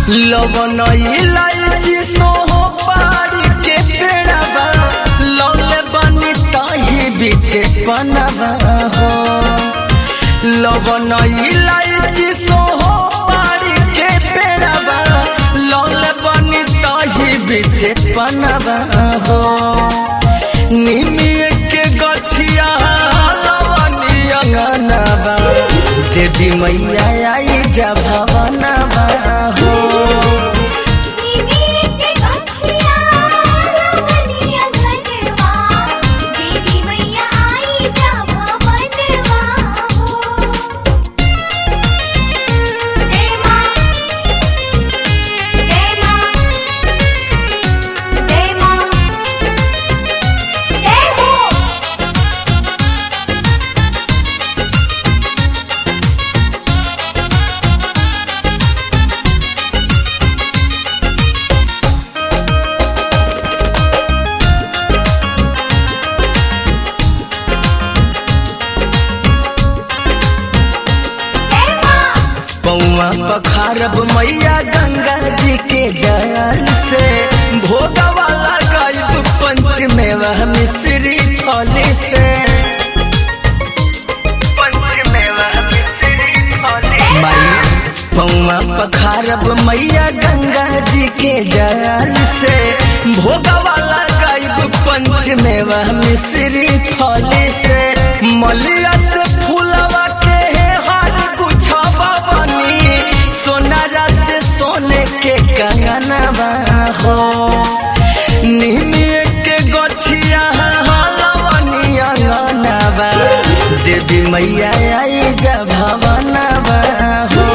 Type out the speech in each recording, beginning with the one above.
लवन इलायची सोहो पारी के पेड़ावा लौले बनी ताही बीचे पनावा हो। लवन इलायची सोहो पारी के पेड़ावा लौले बनी ताही बीचे पनावा हो। निमिये के गछिया लवनी अंगनावा देवी मैया आई जा भवनवा हो। पौआ पखारब मैया गंगा जी के जल से भोगा वाला गायब पंच मेवा मिश्री फली से। पौआ पखारब मैया गंगा जी के जल से भोगा वाला गायब पंच मेवा मिश्री फली से। मलिया से फूलवा के सोनारा से सोने के कंगनवा हो। निमिये के गछिया लवनी अंगनवा देवी मैया आई जा भवनवा हो।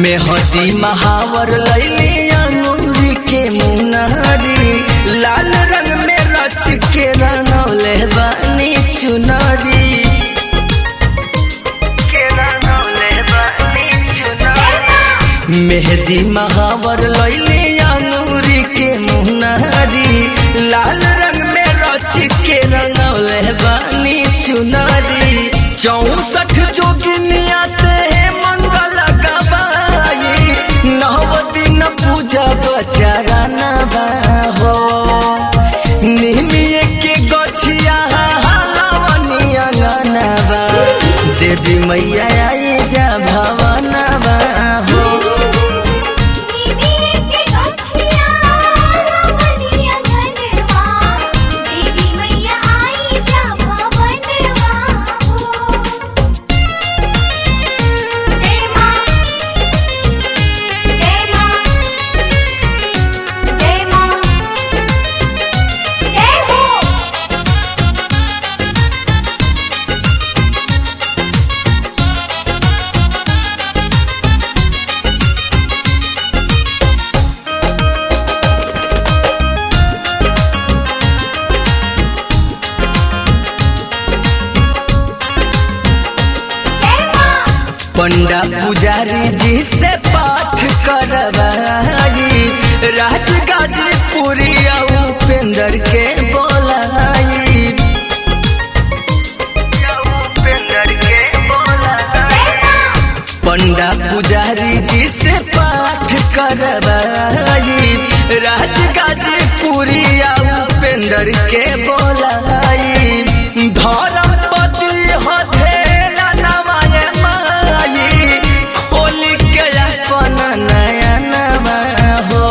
मेहदी महावर लैली अंगूरी के मुनारी लाल रंग में रच के रंगौले बानी चुनरी। मेहदी महावर लैली अंगूरी के मुनारी लाल रंग में रच के रंगौले बानी चुनरी। 64 जोगिनिया से मंगल गवाई 9 दिन पूजा बचारनवा हो। निमिये के गछिया लवनी अंगनवा देवी मैया आई जा भवनवा हो। पंडा पुजारी जी से पाठ करवाई राज गाजीपुरी उपेंद्र के बोलाई। पंडा पुजारी जी से पाठ करवाई राज गाजीपुरी उपेंद्र के बोलाई। धर्मपति हथेला नवाए माई खोली के अपन नयनवा हो।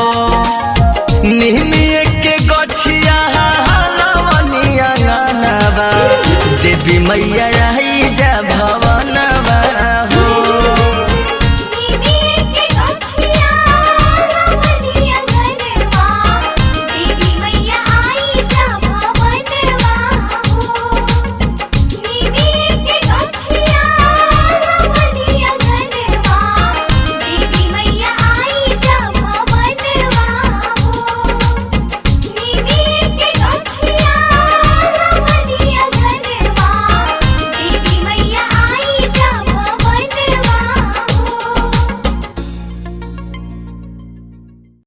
निमिये के गछिया लवनी अंगनवा देवी मैया आई जा भवन